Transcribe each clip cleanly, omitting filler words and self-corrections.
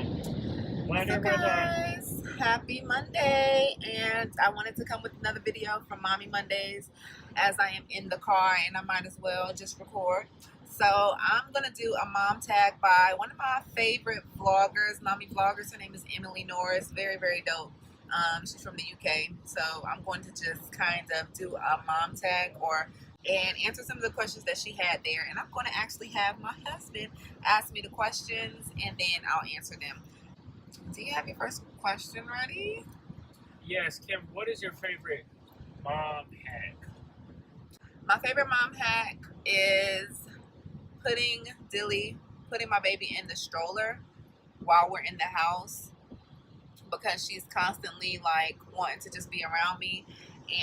So guys, happy Monday, and I wanted to come with another video from Mommy Mondays as I am in the car and I might as well just record. So I'm gonna do a mom tag by one of my favorite vloggers, mommy vloggers. Her name is Norris. Very, very dope. She's from the UK. So I'm going to just kind of do a mom tag and answer some of the questions that she had there, and I'm going to actually have my husband ask me the questions and then I'll answer them. Do you have your first question ready? Yes, Kim, what is your favorite mom hack? My favorite mom hack is putting my baby in the stroller while we're in the house, because she's constantly like wanting to just be around me,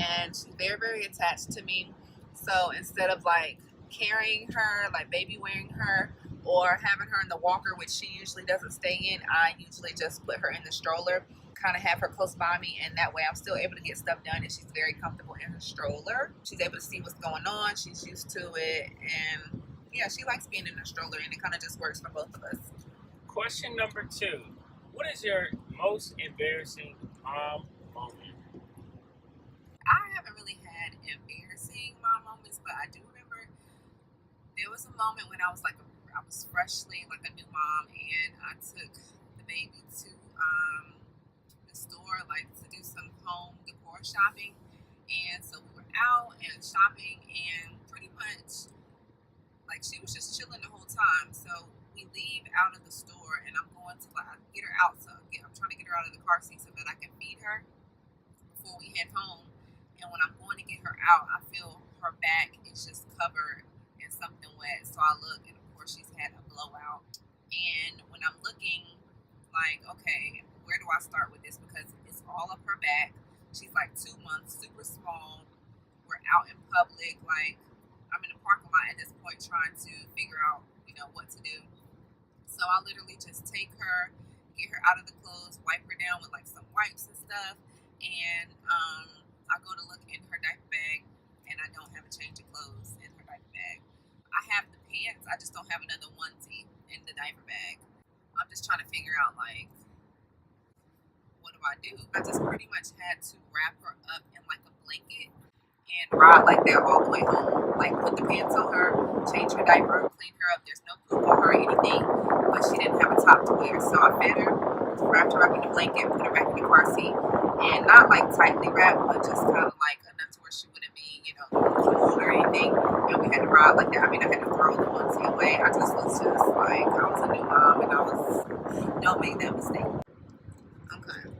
and she's very, very attached to me. So instead of like carrying her, like baby wearing her, or having her in the walker, which she usually doesn't stay in, I usually just put her in the stroller, kind of have her close by me, and that way I'm still able to get stuff done, and she's very comfortable in her stroller. She's able to see what's going on. She's used to it, and yeah, she likes being in the stroller, and it kind of just works for both of us. Question number 2. What is your most embarrassing mom moment? I haven't really had embarrassing mom moments, but I do remember there was a moment when I was freshly like a new mom, and I took the baby to the store, like to do some home decor shopping. And so we were out and shopping, and pretty much like she was just chilling the whole time. So we leave out of the store, and I'm going to like get her out. I'm trying to get her out of the car seat so that I can feed her before we head home. And when I'm going to get her out, I feel her back is just covered in something wet. So I look, and of course she's had a blowout. And when I'm looking, like, okay, where do I start with this? Because it's all up her back. She's like 2 months, super small. We're out in public, like I'm in the parking lot at this point trying to figure out, what to do. So I literally just take her, get her out of the clothes, wipe her down with like some wipes and stuff, and I go to look in her diaper bag, and I don't have a change of clothes in her diaper bag. I have the pants, I just don't have another onesie in the diaper bag. I'm just trying to figure out, like, what do I do? I just pretty much had to wrap her up in like a blanket and ride like that all the way home. Like put the pants on her, change her diaper, clean her up. There's no poop on her or anything, but she didn't have a top to wear. So I fed her, wrapped her up in the blanket, put her back in the car seat, and not like tightly wrapped, but just kind of like enough to where she wouldn't be, cold or anything. And we had to ride like that. I mean, I had to throw the onesie away. I just was just like, I was a new mom, and don't make that mistake. Okay.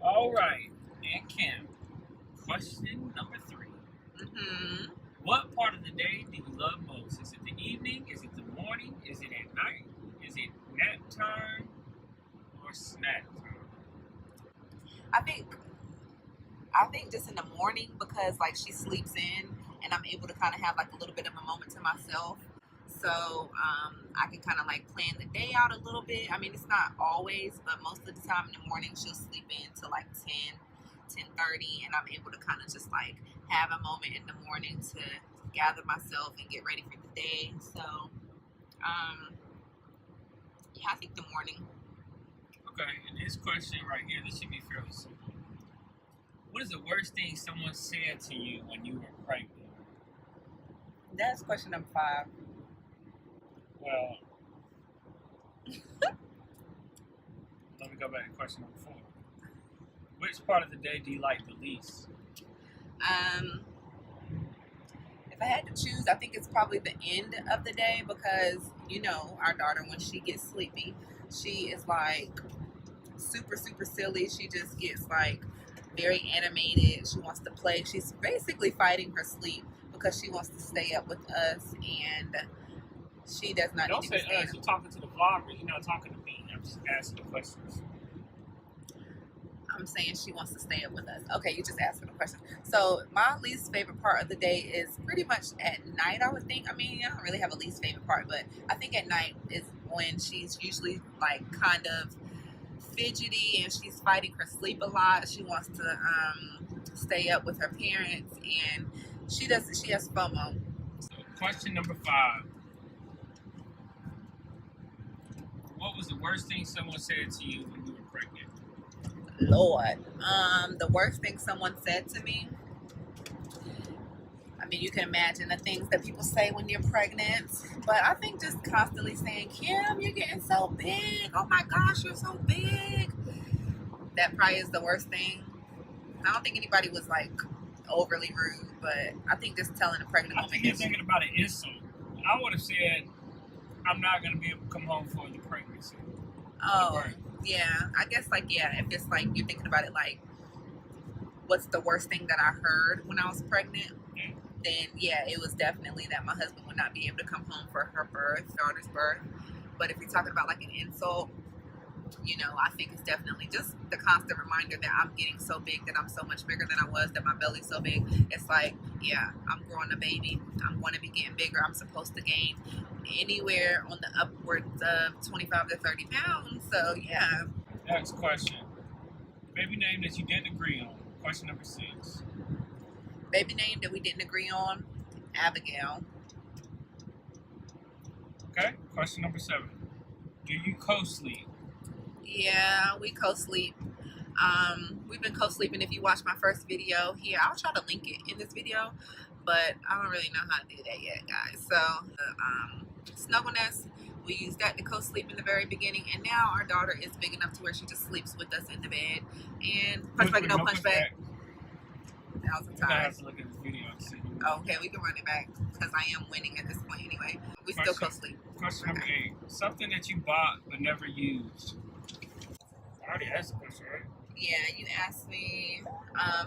All right, and Kim, question number 3. What part of the day do you love most? Is it the evening? Is it the morning? Is it at night? Is it nap time or snack time? I think just in the morning, because like she sleeps in, and I'm able to kind of have like a little bit of a moment to myself. So I can kind of like plan the day out a little bit. I mean, it's not always, but most of the time in the morning she'll sleep in till like 10:30, and I'm able to kind of just like have a moment in the morning to gather myself and get ready for the day. So yeah, I think the morning. Okay, and this question right here, this should be fairly simple. What is the worst thing someone said to you when you were pregnant? That's question number 5. Well, let me go back to question number 4. Which part of the day do you like the least? If I had to choose, I think it's probably the end of the day, because our daughter, when she gets sleepy, she is like super, super silly. She just gets like very animated. She wants to play. She's basically fighting her sleep because she wants to stay up with us, and she does not Don't need to say be us. You're talking to the vlogger. You're not talking to me. I'm just asking questions. I'm saying she wants to stay up with us. Okay, you just asked her the question. So my least favorite part of the day is pretty much at night, I would think. I mean, I don't really have a least favorite part, but I think at night is when she's usually like kind of fidgety and she's fighting her sleep a lot. She wants to stay up with her parents, and she has FOMO. So question number 5. What was the worst thing someone said to you when you were pregnant? Lord, the worst thing someone said to me. I mean, you can imagine the things that people say when you're pregnant, but I think just constantly saying, "Kim, you're getting so big. Oh my gosh, you're so big." That probably is the worst thing. I don't think anybody was like overly rude, but I think just telling a pregnant I woman. think you're thinking about an insult. I would have said, "I'm not gonna be able to come home for the pregnancy." Oh, yeah. I guess if it's like you're thinking about it like, what's the worst thing that I heard when I was pregnant? Yeah. Then yeah, it was definitely that my husband would not be able to come home for her daughter's birth. But if you're talking about like an insult, I think it's definitely just the constant reminder that I'm getting so big, that I'm so much bigger than I was, that my belly's so big. It's like, yeah, I'm growing a baby. I'm going to be getting bigger. I'm supposed to gain anywhere on the upwards of 25 to 30 pounds. So yeah. Next question. Baby name that you didn't agree on. Question number 6. Baby name that we didn't agree on, Abigail. Okay. Question number 7. Do you co-sleep? Yeah, we co-sleep. We've been co-sleeping. If you watch my first video here, I'll try to link it in this video, but I don't really know how to do that yet, guys. So snuggle nest, we used that to co-sleep in the very beginning, and now our daughter is big enough to where she just sleeps with us in the bed. And punch back, no punch back. That was a I tie. have to look at the video and see. Oh, okay, we can run it back because I am winning at this point anyway. We still co-sleep. Question number 8. Something that you bought but never used. I already asked the question, right? Yeah, you asked me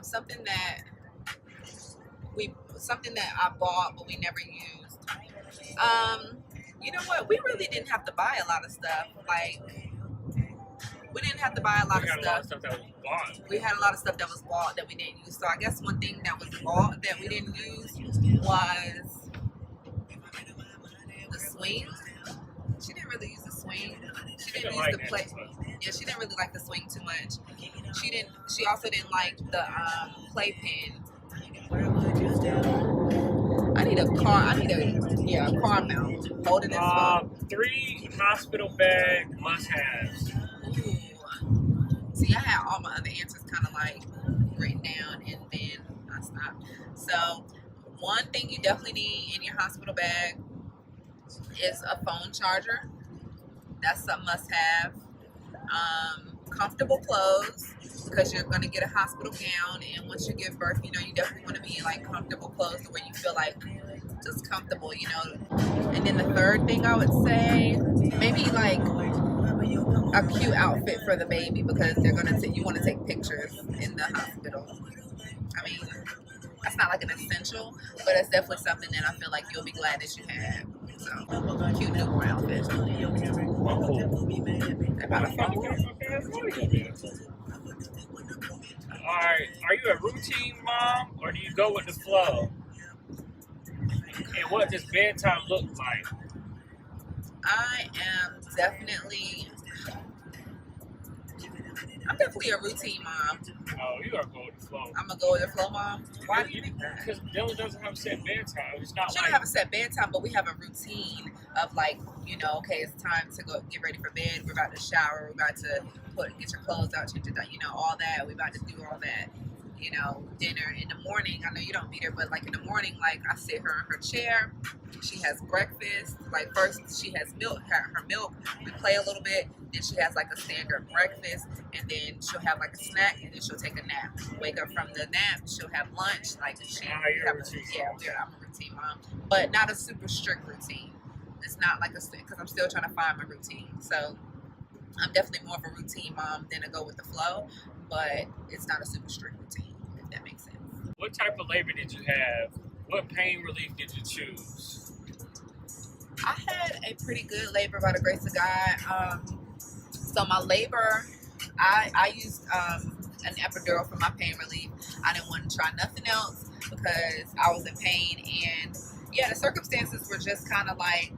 something that I bought but we never used. You know what? We really didn't have to buy a lot of stuff. Like, we didn't have to buy a lot of stuff. That was bought. We had a lot of stuff that was bought that we didn't use. So I guess one thing that was bought that we didn't use was the swing. She didn't really use the swing. She didn't use the play. Yeah, she didn't really like the swing too much. She also didn't like the playpen. I need a car mount. Hold it in phone. 3 hospital bag must-haves. Ooh. See, I had all my other answers kind of like written down, and then I stopped. So, one thing you definitely need in your hospital bag is a phone charger. That's a must-have. Comfortable clothes, because you're going to get a hospital gown, and once you give birth, you definitely want to be in like comfortable clothes to where you feel like just comfortable, And then the third thing I would say, maybe like a cute outfit for the baby, because you want to take pictures in the hospital. I mean, that's not like an essential, but it's definitely something that I feel like you'll be glad that you have. So, cute newborn outfit. Alright, are you a routine mom or do you go with the flow? And what does bedtime look like? I am definitely a routine mom. Oh, you gotta go with the flow. I'm gonna go with the flow mom. Why do you think that? Because Dylan doesn't have a set bedtime. It's not She don't have a set bedtime, but we have a routine of like, okay, it's time to go get ready for bed. We're about to shower. We're about to get your clothes out, change it, all that. We're about to do all that. Dinner in the morning. I know you don't meet her, but like in the morning, like I sit her in her chair. She has breakfast. Like first she has milk, her milk. We play a little bit. Then she has like a standard breakfast, and then she'll have like a snack, and then she'll take a nap. Wake up from the nap. She'll have lunch. Like I'm a routine mom, but not a super strict routine. It's not like because I'm still trying to find my routine. So I'm definitely more of a routine mom than to go with the flow, but it's not a super strict routine, if that makes sense. What type of labor did you have? What pain relief did you choose? I had a pretty good labor by the grace of God. So my labor, I used an epidural for my pain relief. I didn't want to try nothing else because I was in pain, and yeah, the circumstances were just kind of like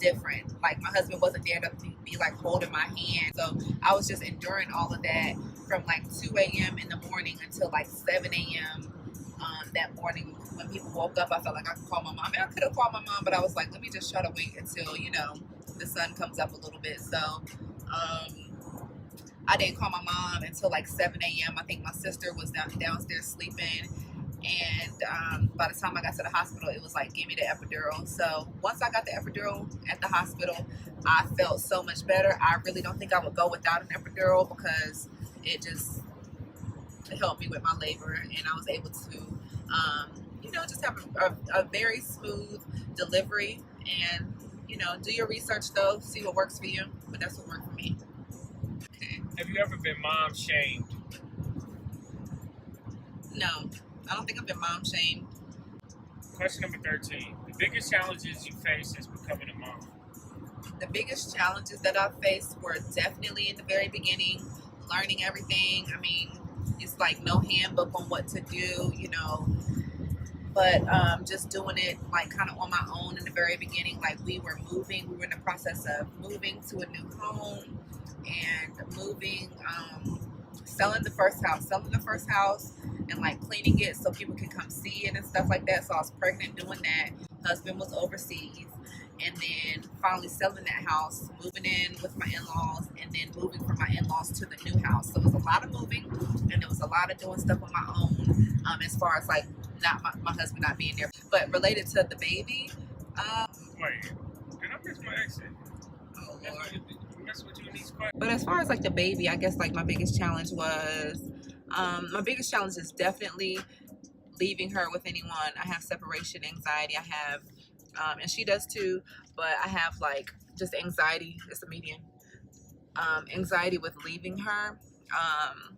different. Like my husband wasn't there to be like holding my hand, so I was just enduring all of that from like 2 a.m. in the morning until like 7 a.m. That morning when people woke up, I felt like I could call my mom. I mean, I could have called my mom, but I was like, let me just try to wait until, you know, the sun comes up a little bit. So I didn't call my mom until like 7 a.m. I think my sister was downstairs sleeping. And by the time I got to the hospital, it was like, give me the epidural. So once I got the epidural at the hospital, I felt so much better. I really don't think I would go without an epidural because it just helped me with my labor, and I was able to, you know, just have a very smooth delivery. And, you know, do your research though, see what works for you. But that's what worked for me. Okay. Have you ever been mom shamed? No, I don't think I've been mom shamed. Question number 13. The biggest challenges you face is becoming a mom. The biggest challenges that I faced were definitely in the very beginning, learning everything. I mean, it's like no handbook on what to do, you know, but just doing it like kind of on my own in the very beginning. Like we were in the process of moving to a new home and moving, selling the first house and like cleaning it so people can come see it and stuff like that. So I was pregnant doing that. Husband was overseas. And then finally selling that house, moving in with my in-laws, and then moving from my in-laws to the new house. So it was a lot of moving, and it was a lot of doing stuff on my own, as far as like not my husband not being there. But related to the baby, Wait, did I miss my exit? oh Lord. Mess with you in these questions. But as far as like the baby, I guess like my biggest challenge is definitely leaving her with anyone. I have separation anxiety. I have, and she does too, but I have like just anxiety. It's a median. Anxiety with leaving her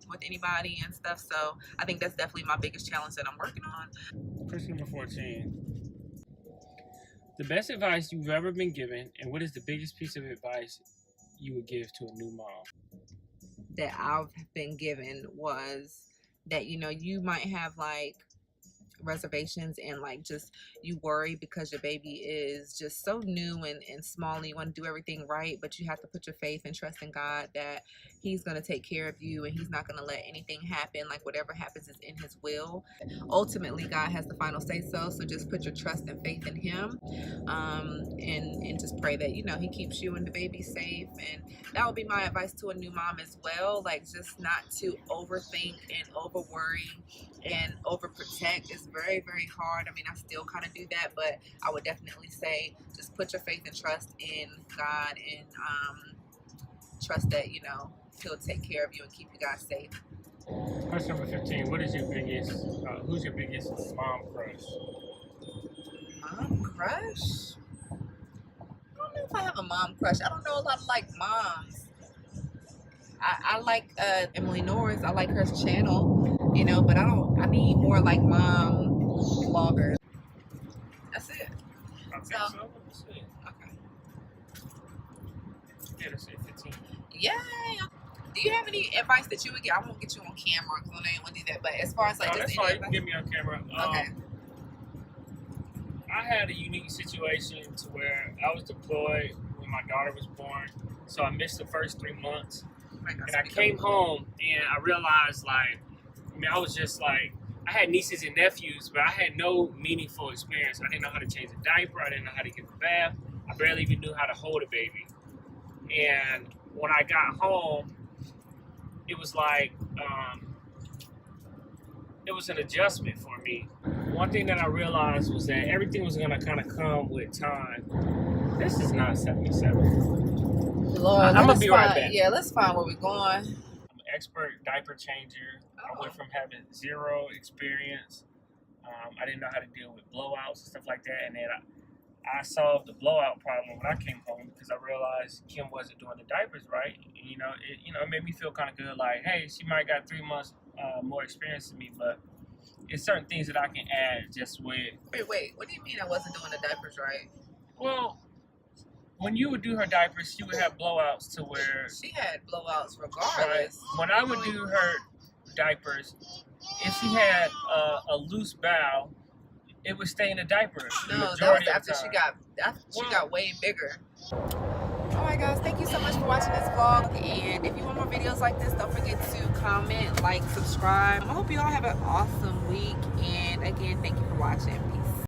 with anybody and stuff. So I think that's definitely my biggest challenge that I'm working on. Question number 14. The best advice you've ever been given, and what is the biggest piece of advice you would give to a new mom? That I've been given was that, you know, you might have like reservations and like just you worry because your baby is just so new and small and you want to do everything right, but you have to put your faith and trust in God that he's going to take care of you and he's not going to let anything happen. Like whatever happens is in his will. Ultimately God has the final say so just put your trust and faith in him, and just pray that, you know, he keeps you and the baby safe. And that would be my advice to a new mom as well, like just not to overthink and over worry and overprotect. It's very, very hard. I mean, I still kind of do that, but I would definitely say just put your faith and trust in God and trust that, you know, he'll take care of you and keep you guys safe. Question number 15. What is your biggest, who's your biggest mom crush? Mom crush? I don't know if I have a mom crush. I don't know a lot of like moms. I like Emily Norris. I like her channel, you know, but I need more like mom vloggers. That's it. I think so. Let's see. Okay. Yeah, let's see. 15. Yay! Do you have any advice that you would get? I won't get you on camera because I don't want to do that. But as far as like, No, that's fine. You can get me on camera. Okay. I had a unique situation to where I was deployed when my daughter was born, so I missed the first 3 months. And I came home and I realized, like, I mean, I was just like, I had nieces and nephews, but I had no meaningful experience. I didn't know how to change a diaper. I didn't know how to get the bath. I barely even knew how to hold a baby. And when I got home, it was like, it was an adjustment for me. One thing that I realized was that everything was gonna kind of come with time. This is not 77. Lord, I'm gonna be right back. Yeah, let's find where we're going. I'm an expert diaper changer. I went from having zero experience. I didn't know how to deal with blowouts and stuff like that. And then I solved the blowout problem when I came home because I realized Kim wasn't doing the diapers right. You know, it made me feel kind of good. Like, hey, she might got 3 months more experience than me, but it's certain things that I can add just with. Wait. What do you mean I wasn't doing the diapers right? Well, when you would do her diapers, she would have blowouts to where she had blowouts regardless. Right. When I would do her diapers, if she had a loose bowel, it would stay in the diaper. No, that was after she got way bigger. All Alright guys, thank you so much for watching this vlog, and if you want more videos like this, don't forget to comment, like, subscribe. I hope you all have an awesome week, and again, thank you for watching. Peace.